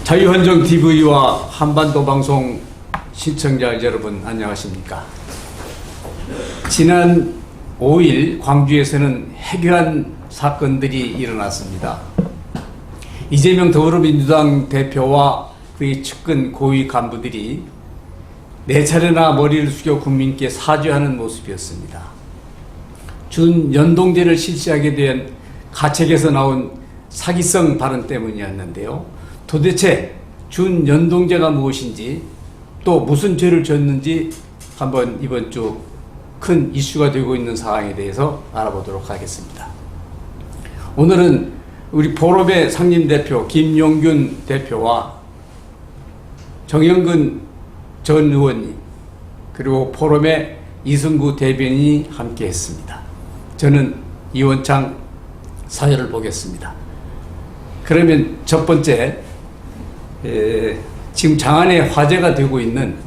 자유헌정TV와 한반도방송 시청자 여러분 안녕하십니까. 지난 5일 광주에서는 해괴한 사건들이 일어났습니다. 이재명 더불어민주당 대표와 그의 측근 고위 간부들이 4차례나 머리를 숙여 국민께 사죄하는 모습이었습니다. 준연동제를 실시하게 된 가책에서 나온 사기성 발언 때문이었는데요. 도대체 준연동제가 무엇인지 또 무슨 죄를 졌는지 한번 이번 주 큰 이슈가 되고 있는 상황에 대해서 알아보도록 하겠습니다. 오늘은 우리 포럼의 상임대표 김용균 대표와 정영근 전 의원님 그리고 포럼의 이승구 대변인이 함께 했습니다. 저는 이원창 사회를 보겠습니다. 그러면 첫 번째 지금 장안에 화제가 되고 있는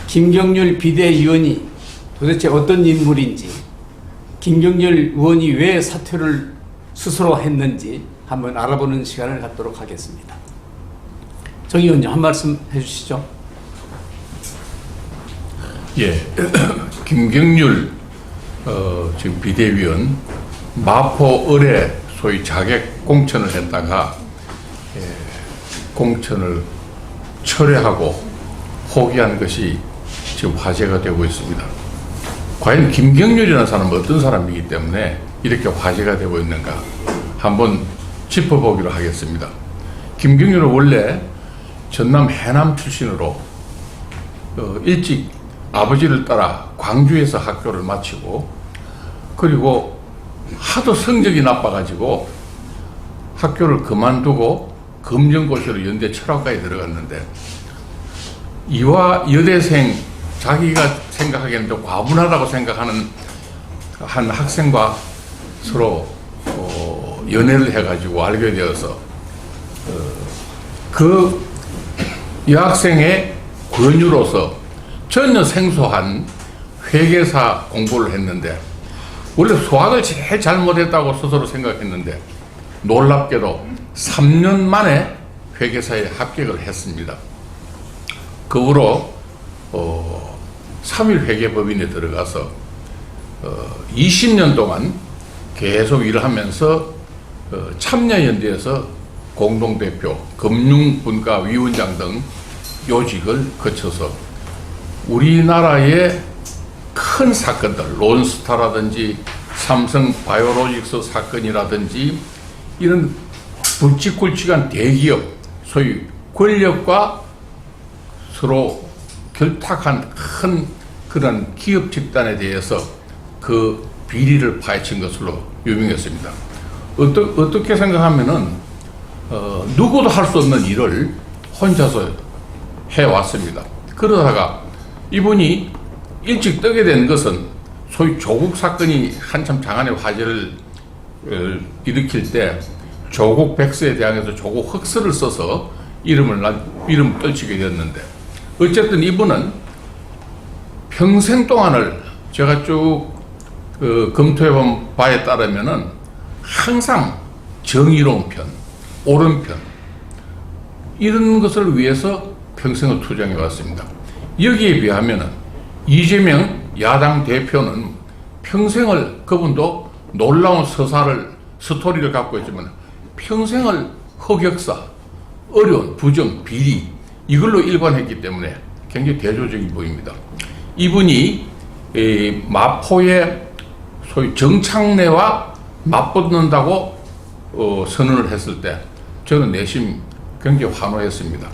김경률 비대위원이 도대체 어떤 인물인지, 김경률 의원이 왜 사퇴를 스스로 했는지 한번 알아보는 시간을 갖도록 하겠습니다. 정 의원님 한 말씀 해주시죠. 예, 김경률 지금 비대위원 마포 을에 소위 자객 공천을 했다가 공천을 철회하고 포기한 것이 지금 화제가 되고 있습니다. 과연 김경률이라는 사람은 어떤 사람이기 때문에 이렇게 화제가 되고 있는가 한번 짚어보기로 하겠습니다. 김경률은 원래 전남 해남 출신으로 일찍 아버지를 따라 광주에서 학교를 마치고 그리고 하도 성적이 나빠가지고 학교를 그만두고 검정고시로 연대 철학과에 들어갔는데 이화 여대생 자기가 생각하기에는 좀 과분하다고 생각하는 한 학생과 서로 연애를 해가지고 알게 되어서 그 여학생의 권유로서 전혀 생소한 회계사 공부를 했는데 원래 수학을 제일 잘못했다고 스스로 생각했는데 놀랍게도 3년 만에 회계사에 합격을 했습니다. 그 후로 3일 회계법인에 들어가서 20년 동안 계속 일을 하면서 참여연대에서 공동대표, 금융분과위원장 등 요직을 거쳐서 우리나라의 큰 사건들, 론스타라든지 삼성 바이오로직스 사건이라든지 이런 굵직굵직한 대기업, 소위 권력과 서로 결탁한 큰 그런 기업 집단에 대해서 그 비리를 파헤친 것으로 유명했습니다. 어떻게 생각하면은 누구도 할 수 없는 일을 혼자서 해왔습니다. 그러다가 이분이 일찍 뜨게 된 것은 소위 조국 사건이 한참 장안의 화제를 일으킬 때 조국 백서에 대항해서 조국 흑서를 써서 이름을 떨치게 되었는데 어쨌든 이분은 평생 동안을 제가 쭉 검토해본 바에 따르면은 항상 정의로운 편, 옳은 편 이런 것을 위해서 평생을 투쟁해 왔습니다. 여기에 비하면은 이재명 야당 대표는 평생을 그분도 놀라운 스토리를 갖고 있지만 평생을 흑역사, 어려운 부정, 비리 이걸로 일관했기 때문에 굉장히 대조적인 보입니다. 이분이 마포의 소위 정창래와 맞붙는다고 선언을 했을 때 저는 내심 굉장히 환호했습니다.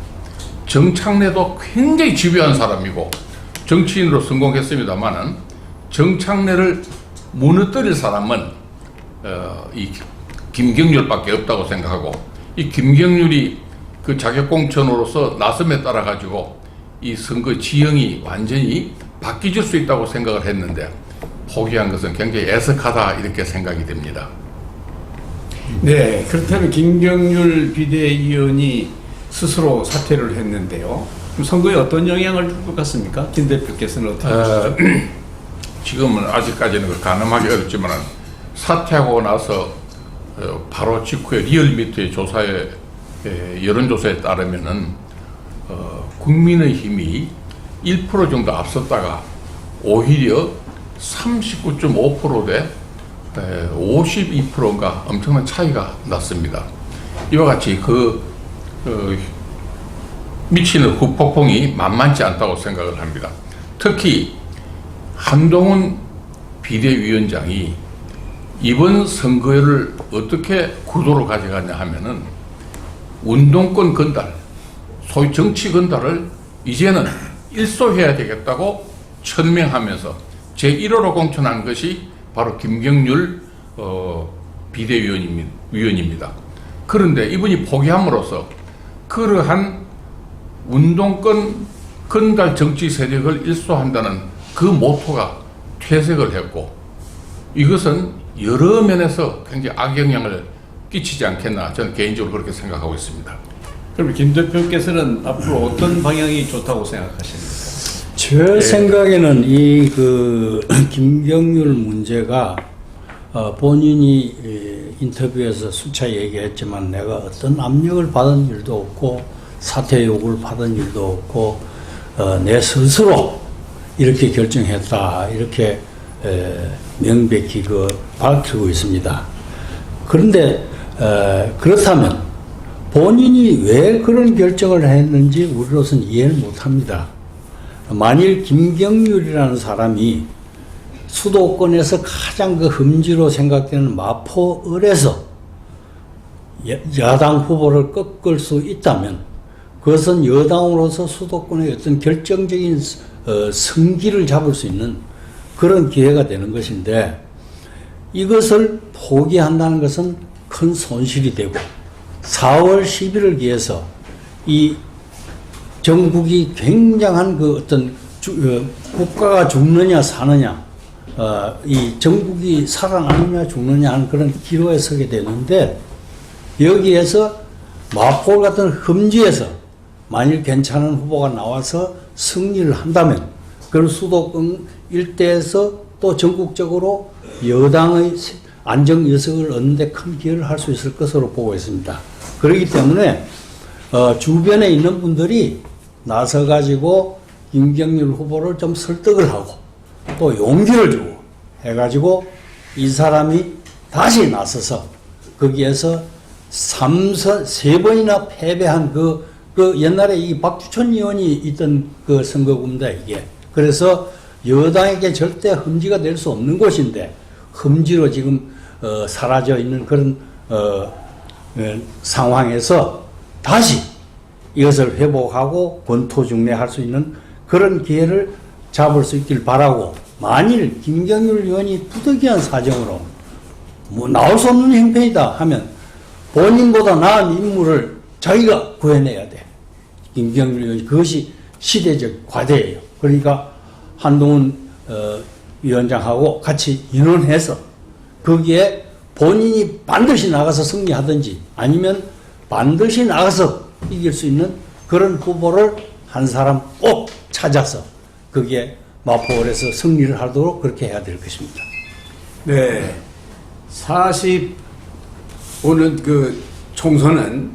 정창래도 굉장히 집요한 사람이고 정치인으로 성공했습니다만은 정창래를 무너뜨릴 사람은 이 김경률밖에 없다고 생각하고 이 김경률이 그 자격공천으로서 나섬에 따라 가지고 이 선거 지형이 완전히 바뀌질 수 있다고 생각을 했는데 포기한 것은 굉장히 애석하다 이렇게 생각이 됩니다. 네, 그렇다면 김경률 비대위원이 스스로 사퇴를 했는데요. 그럼 선거에 어떤 영향을 줄 것 같습니까? 김 대표께서는 어떻게 지금은 아직까지는 가늠하기 어렵지만 사퇴하고 나서 바로 직후에 리얼미터의 조사에 여론조사에 따르면은 국민의힘이 1% 정도 앞섰다가 오히려 39.5%대 52%인가 엄청난 차이가 났습니다. 이와 같이 미치는 후폭풍이 만만치 않다고 생각을 합니다. 특히 한동훈 비대위원장이 이번 선거를 어떻게 구도로 가져가냐 하면은 운동권 건달, 소위 정치 건달을 이제는 일소해야 되겠다고 천명하면서 제1호로 공천한 것이 바로 김경률 비대위원입니다. 그런데 이분이 포기함으로써 그러한 운동권 건달 정치 세력을 일소한다는 그 모토가 퇴색을 했고, 이것은 여러 면에서 굉장히 악영향을 끼치지 않겠나, 저는 개인적으로 그렇게 생각하고 있습니다. 그럼 김 대표께서는 앞으로 어떤 방향이 좋다고 생각하십니까? 제 생각에는 이 김경률 문제가 본인이 인터뷰에서 수차 얘기했지만 내가 어떤 압력을 받은 일도 없고 사퇴 요구를 받은 일도 없고 내 스스로 이렇게 결정했다, 이렇게 명백히 밝히고 있습니다. 그런데 그렇다면 본인이 왜 그런 결정을 했는지 우리로서는 이해를 못합니다. 만일 김경률이라는 사람이 수도권에서 가장 흠지로 생각되는 마포을에서 야당 후보를 꺾을 수 있다면 그것은 여당으로서 수도권의 어떤 결정적인 승기를 잡을 수 있는 그런 기회가 되는 것인데, 이것을 포기한다는 것은 큰 손실이 되고 4월 10일을 위해서 이 전국이 굉장한 국가가 죽느냐 사느냐, 이 전국이 살아나느냐 죽느냐 하는 그런 기로에 서게 되는데, 여기에서 마포 같은 흠지에서 만일 괜찮은 후보가 나와서 승리를 한다면 그런 수도권 일대에서 또 전국적으로 여당의 안정 여석을 얻는 데 큰 기여를 할 수 있을 것으로 보고 있습니다. 그렇기 때문에 주변에 있는 분들이 나서 가지고 김경률 후보를 좀 설득을 하고 또 용기를 주고 해가지고 이 사람이 다시 나서서 거기에서 3번이나 패배한 옛날에 이 박주천 의원이 있던 그 선거구입니다, 이게. 그래서 여당에게 절대 흠지가 될 수 없는 곳인데 흠지로 지금 사라져 있는 그런 상황에서 다시 이것을 회복하고 권토중례할 수 있는 그런 기회를 잡을 수 있길 바라고, 만일 김경률 의원이 부득이한 사정으로 나올 수 없는 형편이다 하면 본인보다 나은 인물을 자기가 구해내야 돼. 김경률 의원이 그것이 시대적 과제예요. 그러니까 한동훈 위원장하고 같이 의논해서 거기에 본인이 반드시 나가서 승리하든지 아니면 반드시 나가서 이길 수 있는 그런 후보를 한 사람 꼭 찾아서 거기에 마포을에서 승리를 하도록 그렇게 해야 될 것입니다. 네. 45년 총선은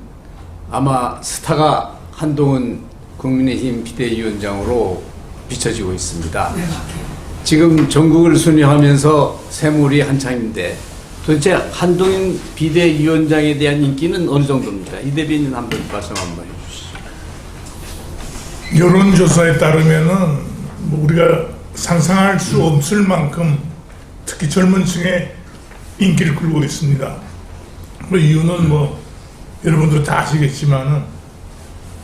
아마 스타가 한동훈 국민의힘 비대위원장으로 비춰지고 있습니다. 지금 전국을 순회하면서 새물이 한창인데 도대체 한동훈 비대위원장에 대한 인기는 어느 정도입니까? 이 대변인 한번 말씀 한번 해주시죠. 여론조사에 따르면은 우리가 상상할 수 없을 만큼 특히 젊은 층에 인기를 끌고 있습니다. 그 이유는 여러분들 다 아시겠지만은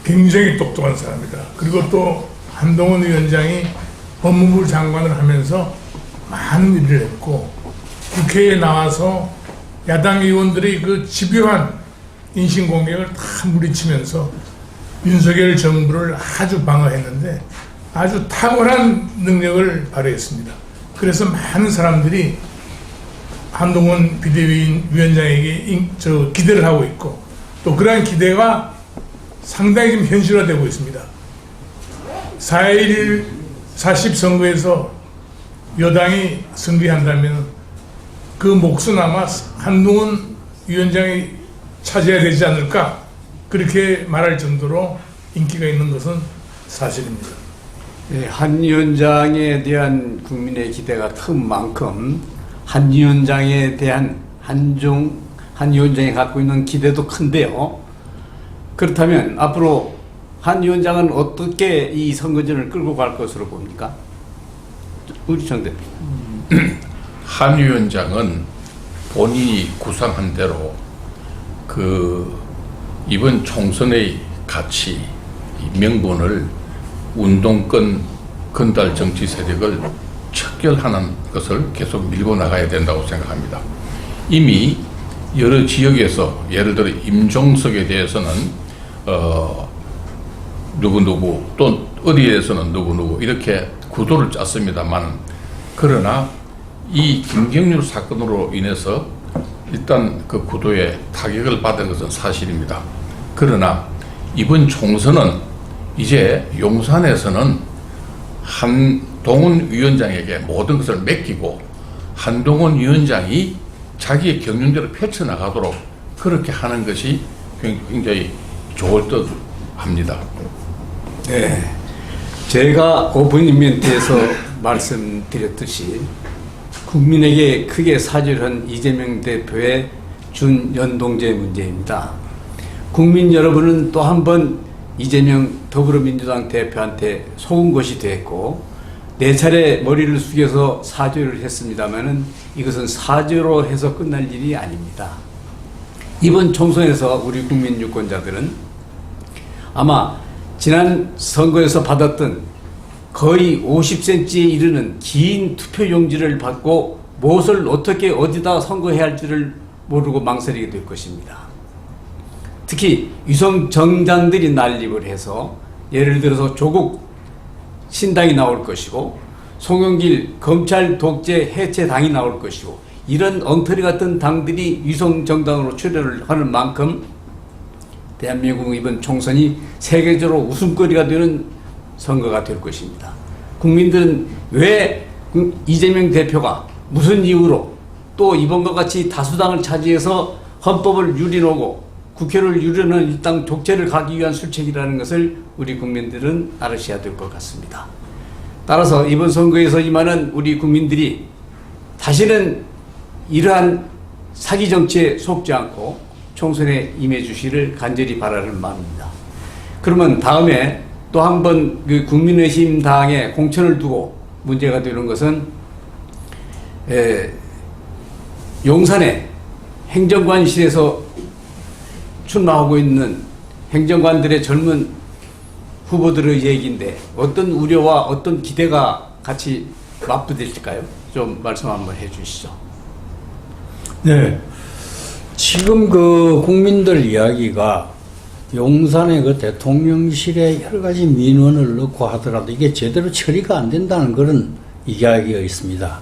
굉장히 똑똑한 사람이다. 그리고 또 한동훈 위원장이 법무부 장관을 하면서 많은 일을 했고 국회에 나와서 야당 의원들의 그 집요한 인신공격을 다 물리치면서 윤석열 정부를 아주 방어했는데 아주 탁월한 능력을 발휘했습니다. 그래서 많은 사람들이 한동훈 비대위원장에게 기대를 하고 있고 또 그러한 기대가 상당히 지금 현실화되고 있습니다. 4.11 40 선거에서 여당이 승리한다면 그 몫은 아마 한동훈 위원장이 차지해야 되지 않을까, 그렇게 말할 정도로 인기가 있는 것은 사실입니다. 네, 한 위원장에 대한 국민의 기대가 큰 만큼 한 위원장에 대한 한 위원장이 갖고 있는 기대도 큰데요. 그렇다면 앞으로 한 위원장은 어떻게 이 선거전을 끌고 갈 것으로 봅니까? 우리 정 대표님. 한 위원장은 본인이 구상한 대로 이번 총선의 가치, 이 명분을 운동권 건달 정치 세력을 척결하는 것을 계속 밀고 나가야 된다고 생각합니다. 이미 여러 지역에서 예를 들어 임종석에 대해서는 누구누구 또 어디에서는 누구누구 이렇게 구도를 짰습니다만, 그러나 이 김경률 사건으로 인해서 일단 그 구도에 타격을 받은 것은 사실입니다. 그러나 이번 총선은 이제 용산에서는 한동훈 위원장에게 모든 것을 맡기고 한동훈 위원장이 자기의 경륜대로 펼쳐나가도록 그렇게 하는 것이 굉장히 좋을 듯 합니다. 네, 제가 오프닝 멘트에서 말씀드렸듯이 국민에게 크게 사죄한 이재명 대표의 준연동제 문제입니다. 국민 여러분은 또 한 번 이재명 더불어민주당 대표한테 속은 것이 됐고 4차례 머리를 숙여서 사죄를 했습니다마는 이것은 사죄로 해서 끝날 일이 아닙니다. 이번 총선에서 우리 국민 유권자들은 아마 지난 선거에서 받았던 거의 50cm에 이르는 긴 투표용지를 받고 무엇을 어떻게 어디다 선거해야 할지를 모르고 망설이게 될 것입니다. 특히 유성 정당들이 난립을 해서 예를 들어서 조국 신당이 나올 것이고 송영길 검찰 독재 해체 당이 나올 것이고 이런 엉터리 같은 당들이 유성 정당으로 출연을 하는 만큼 대한민국 이번 총선이 세계적으로 웃음거리가 되는 선거가 될 것입니다. 국민들은 왜 이재명 대표가 무슨 이유로 또 이번과 같이 다수당을 차지해서 헌법을 유린하고 국회를 유린하는 일당 독재를 가기 위한 술책이라는 것을 우리 국민들은 알으셔야 될 것 같습니다. 따라서 이번 선거에서 임하는 우리 국민들이 다시는 이러한 사기 정치에 속지 않고 총선에 임해 주시를 간절히 바라는 마음입니다. 그러면 다음에 또 한 번 그 국민의힘 당에 공천을 두고 문제가 되는 것은 용산에 행정관실에서 출마하고 있는 행정관들의 젊은 후보들의 얘기인데 어떤 우려와 어떤 기대가 같이 맞부딪힐까요? 좀 말씀 한번 해주시죠. 네. 지금 그 국민들 이야기가 용산의 그 대통령실에 여러 가지 민원을 넣고 하더라도 이게 제대로 처리가 안 된다는 그런 이야기가 있습니다.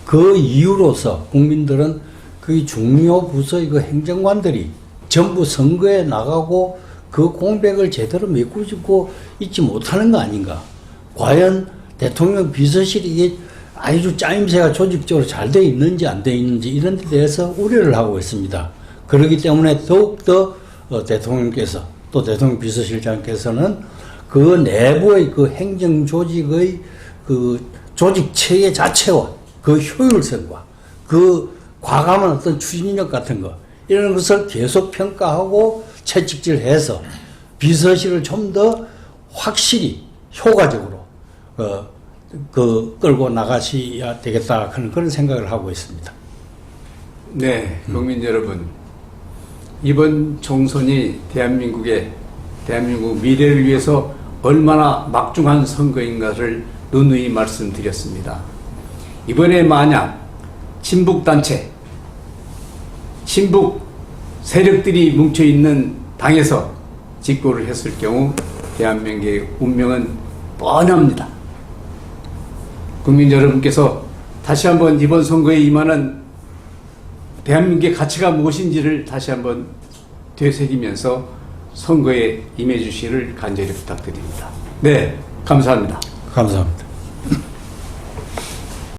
그 이유로서 국민들은 그 중요 부서의 그 행정관들이 전부 선거에 나가고 그 공백을 제대로 메꾸고 있지 못하는 거 아닌가. 과연 대통령 비서실이 이게 아주 짜임새가 조직적으로 잘 돼 있는지 안 돼 있는지 이런 데 대해서 우려를 하고 있습니다. 그렇기 때문에 더욱더 대통령께서 또 대통령 비서실장께서는 그 내부의 그 행정 조직의 그 조직 체계 자체와 그 효율성과 그 과감한 어떤 추진력 같은 거 이런 것을 계속 평가하고 채찍질해서 비서실을 좀 더 확실히 효과적으로 끌고 나가셔야 되겠다 하는 그런 생각을 하고 있습니다. 네, 국민 여러분, 이번 총선이 대한민국 미래를 위해서 얼마나 막중한 선거인가를 누누이 말씀드렸습니다. 이번에 만약 친북단체, 친북 세력들이 뭉쳐있는 당에서 집권을 했을 경우 대한민국의 운명은 뻔합니다. 국민 여러분께서 다시 한번 이번 선거에 임하는 대한민국의 가치가 무엇인지를 다시 한번 되새기면서 선거에 임해 주시기를 간절히 부탁드립니다. 네, 감사합니다. 감사합니다.